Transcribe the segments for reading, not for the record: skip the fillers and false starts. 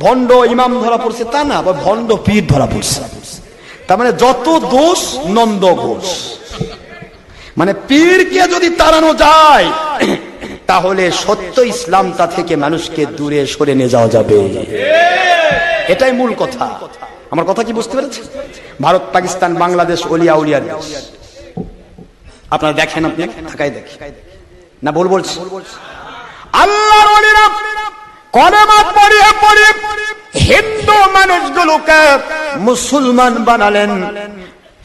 ভণ্ড ইমাম ধরা পড়ছে তা না, ভণ্ড পীর ধরা পড়ছে। তার মানে যত দোষ নন্দ ঘোষ, মানে পীরকে যদি তাড়ানো যায় তাহলে সত্য ইসলামটা থেকে মানুষকে দূরে সরে নিয়ে যাওয়া যাবে। এটাই মূল কথা। আমার কথা কি বুঝতে পেরেছেন? ভারত, পাকিস্তান, বাংলাদেশ ওলিয়া উলিয়ার দেশ। আপনারা দেখেন, আপনি ঢাকায় দেখেন না, বলছি আল্লাহর ওলিরা কলেমা পড়িয়ে পড়িয়ে হিন্দু মানুষগুলোকে মুসলমান বানালেন।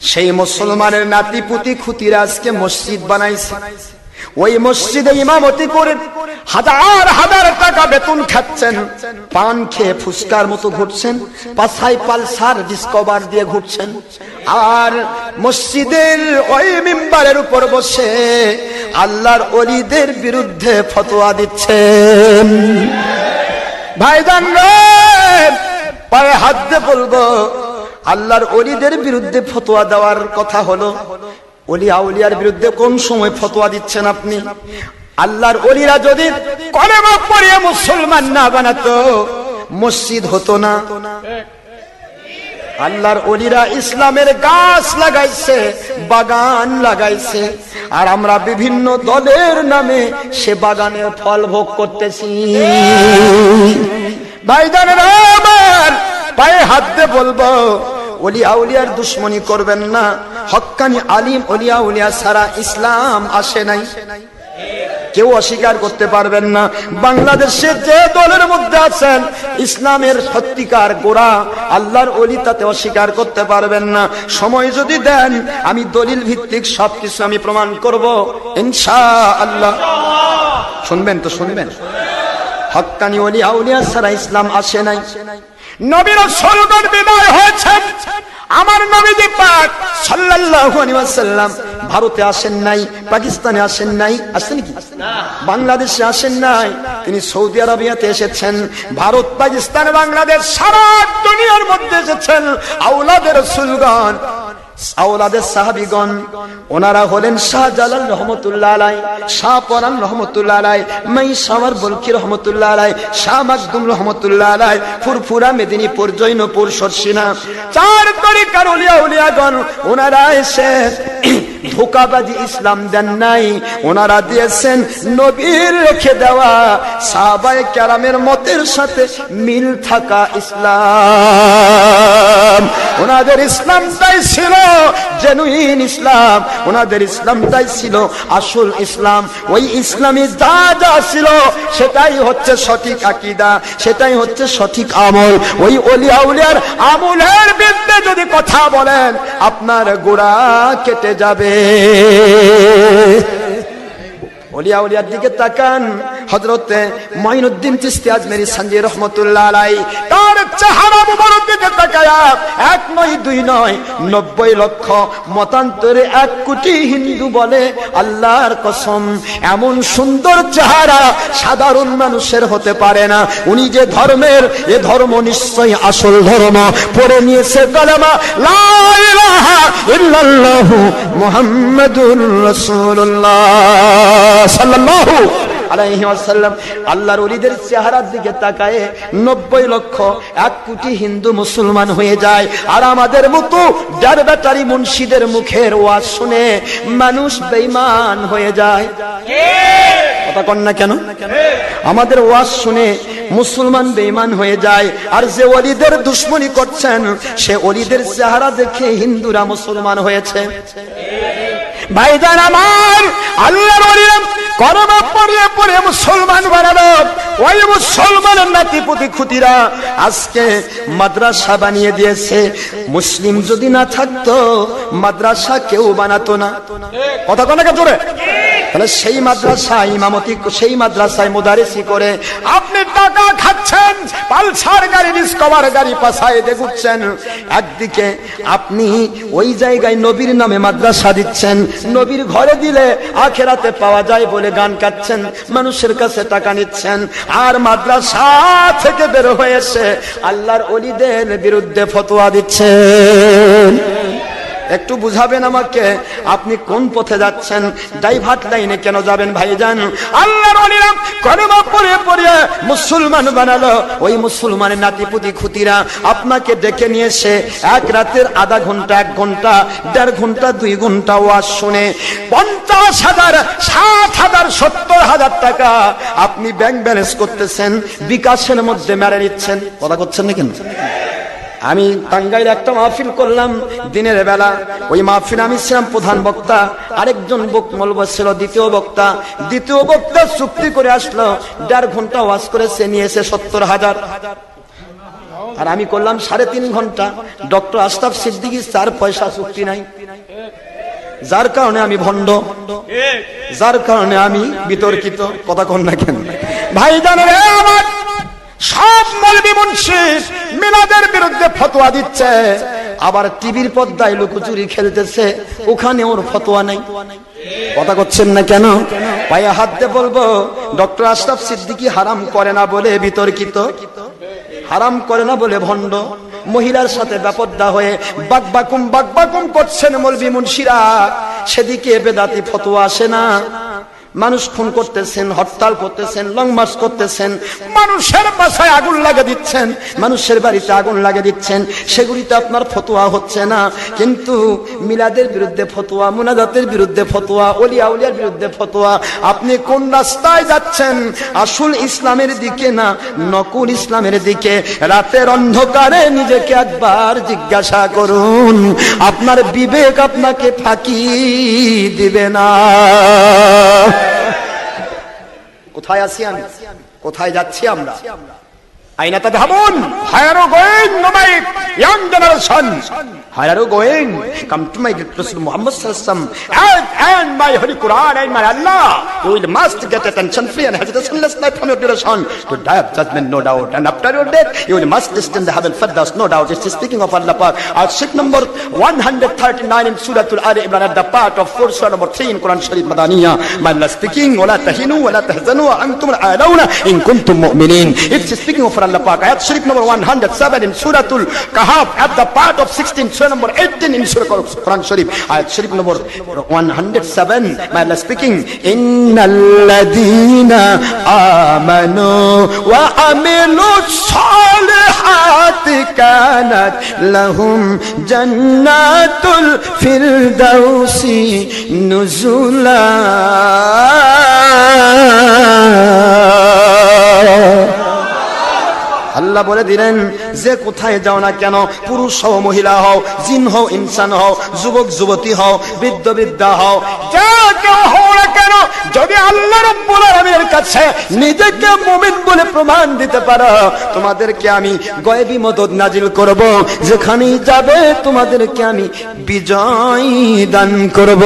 সেই মুসলমানের নাতিপুতি খুতিরা আজকে মসজিদ বানাইছে। ওই মসজিদে ইমামতি করে হাজার হাজার টাকা বেতন খাচ্ছেন, পান খেয়ে ফুসকার মতো ঘুরছেন, পাছায় পালসার ডিসকভার দিয়ে ঘুরছেন, আর মসজিদের ওই মিম্বারের উপর বসে আল্লাহর ওলিদের বিরুদ্ধে ফতোয়া দিচ্ছেন। ভাইজান রে, পায়ে হাত দিয়ে বলবো, আল্লাহর ওলিদের বিরুদ্ধে ফতোয়া দেওয়ার কথা হলো, ওলিয়া উলিয়ার বিরুদ্ধে কোন সময় ফতোয়া দিচ্ছেন আপনি? আল্লাহর ওলিরা যদি কলেমা পড়িয়ে মুসলমান না বানাতো, মসজিদ হতো না। আল্লাহর ওলিরা ইসলামের গাছ লাগাইছে, বাগান লাগাইছে, আর আমরা বিভিন্ন দলের নামে সে বাগানের ফল ভোগ করতেছি। ভাইজানেরা আমার, পায়ে হাত দিয়ে বলবো, ওলিয়া উলিয়ার দুশ্মনী করবেন না। হক্কানি আলিম ওলিয়া উলিয়া ছাড়া ইসলাম আসে নাই, কেউ অস্বীকার করতে পারবেন না। বাংলাদেশে যে দলের মধ্যে আছেন, ইসলামের সত্যিকার গোড়া আল্লাহর ওলি, তাতে অস্বীকার করতে পারবেন না। সময় যদি দেন, আমি দলিল ভিত্তিক সবকিছু আমি প্রমাণ করব ইনশাআল্লাহ। শুনবেন তো শুনবেন। হক্কানি ওলিয়া উলিয়া ছাড়া ইসলাম আসে নাই। নবীর রাসূলগণ বিদায় হয়েছেন, আমার নবীজি পাক সাল্লাল্লাহু আলাইহি ওয়াসাল্লাম ভারতে আসেন নাই, পাকিস্তানে আসেন নাই, আসেন কি বাংলাদেশে আসেন নাই, তিনি সৌদি আরবিয়াতে এসেছেন। ভারত, পাকিস্তান, বাংলাদেশ সারা দুনিয়ার মধ্যে এসেছেন আওলাদে রাসূলগণ, আওলাদে সাহাবীগণ। ওনারা হলেন শাহজালাল রহমতুল্লাহ আলাইহি, শাহ পরান রহমতুল্লাহ আলাইহি, মাইসাওয়ার বলকি রহমতুল্লাহ আলাইহি, শাহ মাকদুম রহমতুল্লাহ আলাইহি, ফুরফুরা, মেদিনীপুর, জৈনপুর, শর্ষিনা, চার তরিকার ওলিয়া উলিয়াগণ। ওনারা এসে ধোঁকাবাজি ইসলাম দেন নাই, ওনারা দিয়েছেন নবীর রেখে দেওয়া সাহাবায়ে কেরামের মতের সাথে মিল থাকা ইসলাম। ওনাদের ইসলামটাই ছিল জেনুইন ইসলাম, ওনাদের ইসলামটাই ছিল আসল ইসলাম। ওই ইসলামী যা যা ছিল সেটাই হচ্ছে সঠিক আকীদা, সেটাই হচ্ছে সঠিক আমল। ওই ওলিয়া উলিয়ার আমলের বিরুদ্ধে যদি কথা বলেন, আপনার গোড়া কেটে যাবে। ওলিয়া উলিয়ার দিকে তাকান। হযরতে মুঈনুদ্দিন চিশতি আজমেরী সানজি রহমাতুল্লাহ আলাইহি, তার চেহারা মুবারক দিকে তাকায়া 1 নয় 2 নয় 90 লক্ষ, মতান্তরে 1 কোটি হিন্দু বলে আল্লাহর কসম, এমন সুন্দর চেহারা সাধারণ মানুষের হতে পারে না। উনি যে ধর্মের, এ ধর্ম নিশ্চয়ই আসল ধর্ম। পড়ে নিয়েছে কালেমা লা ইলাহা ইল্লাল্লাহু মুহাম্মাদুর রাসূলুল্লাহ সাল্লাল্লাহু আলাইহি ওয়াসাল্লাম। আল্লাহর ওলিদের চেহারার দিকে তাকায় 90 লক্ষ 1 কোটি হিন্দু মুসলমান হয়ে যায়। আর আমাদের মতো যার ব্যাটারি মুন্সিদের মুখের ওয়াজ শুনে মানুষ বেঈমান হয়ে যায়। কথা কন না কেন? আমাদের ওয়াজ শুনে মুসলমান বেঈমান হয়ে যায়। আর যে ওলিদের দুশমনি করছেন, সে ওলিদের চেহারা দেখে হিন্দুরা মুসলমান হয়েছে। ভাইজান আমার, আল্লাহর ওলিরা কলেমা পড়িয়ে পড়িয়ে মুসলমান বানালো। ওই মুসলমানের নাতিপুতি খুতিরা আজকে মাদ্রাসা বানিয়ে দিয়েছে। মুসলিম যদি না থাকতো, মাদ্রাসা কেউ বানাতো না। কথা কোন জোরে? তাহলে সেই মাদ্রাসায় ইমামতি, সেই মাদ্রাসায় মুদারিসি করে আপনি টাকা খাচ্ছেন, পালসার গাড়ি, ডিসকভার গাড়ি পাছায় দিয়ে ঘুরছেন। একদিকে আপনি ওই জায়গায় নবীর নামে মাদ্রাসা দিচ্ছেন, নবীর ঘরে দিলে আখিরাতে পাওয়া যায় বলে গান গাচ্ছেন, মানুষের কাছে টাকা নিচ্ছেন। আর মাদ্রাসা থেকে বের হয়েছে আল্লাহর ওলিদের বিরুদ্ধে ফতোয়া দিচ্ছেন। একটু বুঝাবেন আমাকে, আপনি কোন পথে যাচ্ছেন? ডাইভার্ট লাইনে কেন যাবেন ভাইজান? আল্লাহর ওলিরা কলমা পড়ে পড়ে মুসলমান বানালো, ওই মুসলমানের নাতিপুতি খুতিরা আপনাকে ডেকে নিয়ে এসে এক রাতের আধা ঘন্টা, 1 ঘন্টা, 1.5 ঘন্টা, 2 ঘন্টা ওয়াজ শুনে 50,000, 60,000, 70,000 টাকা আপনি ব্যাংক ব্যালেন্স করতেছেন, বিকাশের মধ্যে মেরে নিচ্ছেন। কথা করছেন না কেন? আমি টাঙ্গাইলে একটা মাহফিল করলাম দিনের বেলা, ওই মাহফিলে আমি ছিলাম প্রধান বক্তা, আরেকজন মৌলবি ছিল দ্বিতীয় বক্তা। দ্বিতীয় বক্তা চুক্তি করে আসলো, 1.5 ঘন্টা ওয়াজ করেছে, নিয়েছে 70,000, আর আমি করলাম 3.5 ঘন্টা। ডক্টর আশরাফ সিদ্দিকী 4 পয়সা চুক্তি নাই, যার কারণে আমি ভণ্ড, যার কারণে আমি বিতর্কিত। কথা কন না কেন ভাইজান রে আমার? সব মৌলবি মুন্সি মিলাদের বিরুদ্ধে ফতোয়া দিচ্ছে, আবার টিভির পর্দায় লুকোচুরি খেলতেছে, ওখানে ওর ফতোয়া নাই। কথা করছেন না কেন? পায়ে হাত দিয়ে বলবো, ডক্টর আশরাফ সিদ্দিকী হারাম করে না বলে বিতর্কিত, হারাম করে না বলে ভণ্ড। মহিলার সাথে বেপরদা হয়ে বাকবাকুম করছেন মৌলবি মুন্সিরা, সেদিকে বেদাতি ফতোয়া আসে না। মানুষ খুন করতেছেন, হরতাল করতেছেন, লং মার্চ করতেছেন, মানুষের বাসায় আগুন লাগিয়ে দিচ্ছেন, মানুষের বাড়িতে আগুন লাগিয়ে দিচ্ছেন, সেগুলিতে আপনার ফতোয়া হচ্ছে না। কিন্তু মিলাদের বিরুদ্ধে ফতোয়া, মুনাজাতের বিরুদ্ধে ফতোয়া, ওলিয়া উলিয়ার বিরুদ্ধে ফতোয়া। আপনি কোন রাস্তায় যাচ্ছেন? আসল ইসলামের দিকে না নকল ইসলামের দিকে? রাতের অন্ধকারে নিজেকে একবার জিজ্ঞাসা করুন, আপনার বিবেক আপনাকে ফাঁকি দিবে না। কোথায় আছি আমি? কোথায় যাচ্ছি আমরা? আইনা তাদহাবুন? Where are you going, my young generation? Where are you going? Come to my Rasul Muhammad sallallahu alaihi wasallam and my holy Quran and my Allah. You will must get attention free and have the sinless life from your duration to die of judgment, no doubt. And after your death, you will must descend the heaven firdaus, no doubt. It is speaking of Allah Pak. Ayat number 139 in Surah Al Imran, at the part of 4 Surah number 3 in Quran Sharif Madaniya. My Allah speaking, ولا تهنوا ولا تحزنوا وأنتم الأعلون إن كنتم مؤمنين. It is speaking of Allah Pak. Ayat Sharif number 107 in Surah Al-Kahf, at the part of 16, Surah number 18 in Surah Quran Sharif. Ayat Sharif number 107. My Allah speaking, Innal ladina amanu wa amilu salihati kanat lahum jannatul firdausi nuzula. আল্লাহ বলে দিলেন, যে কোথায় যাও না কেন, পুরুষ হও, মহিলা হও, জিন হও, ইনসান হও, যুবক যুবতী হও, বৃদ্ধ বৃদ্ধা হও, যা কেউ হও না কেন, যদি আল্লাহ রাব্বুল আলামিনের কাছে নিজেকে মুমিন বলে প্রমাণ দিতে পারো, তোমাদেরকে আমি গায়বী মদদ নাজিল করব, যেখানেই যাবে তোমাদেরকে আমি বিজয় দান করব।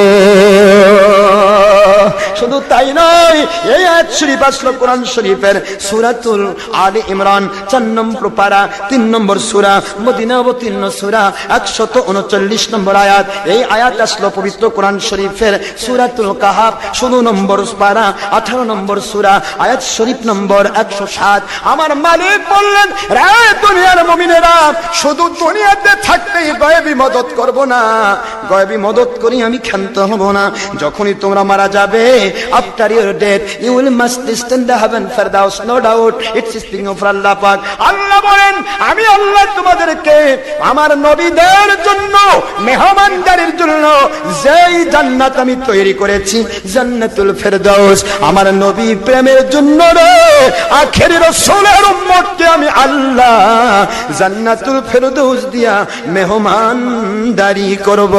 শুধু তাই নয়, এই আয়াত শরীফ আসলো কোরআন শরীফের সূরাতুল আলে ইমরান 4 নম্বর পারা 3 নম্বর সূরা, মদিনা অবতীর্ণ সূরা 139 নম্বর আয়াত। এই আয়াত আসলো পবিত্র কোরআন শরীফের সূরাতুল কাহাফ 16 নম্বর পারা 18 নম্বর সূরা, আয়াত শরীফ নম্বর 107। আমার মালিক বললেন, রে দুনিয়ার মুমিনেরা, শুধু দুনিয়াতে থাকতেই গায়বী মদদ করব না, গায়বী মদদ করি আমি ক্ষান্ত হব না। যখনই তোমরা মারা যাবে, after your death, you will must descend the heaven firdaus, no doubt. It's speaking of Allah Pak. আল্লাহ বলেন, আমি আল্লাহ তোমাদেরকে আমার নবীদের জন্য, মেহমানদারির জন্য যেই জান্নাত আমি তৈরি করেছি, জান্নাতুল ফেরদাউস, আমার নবী প্রেমের জন্য রে আখেরি রাসূলের উম্মতকে আমি আল্লাহ জান্নাতুল ফেরদাউস দিয়া মেহমানদারি করব।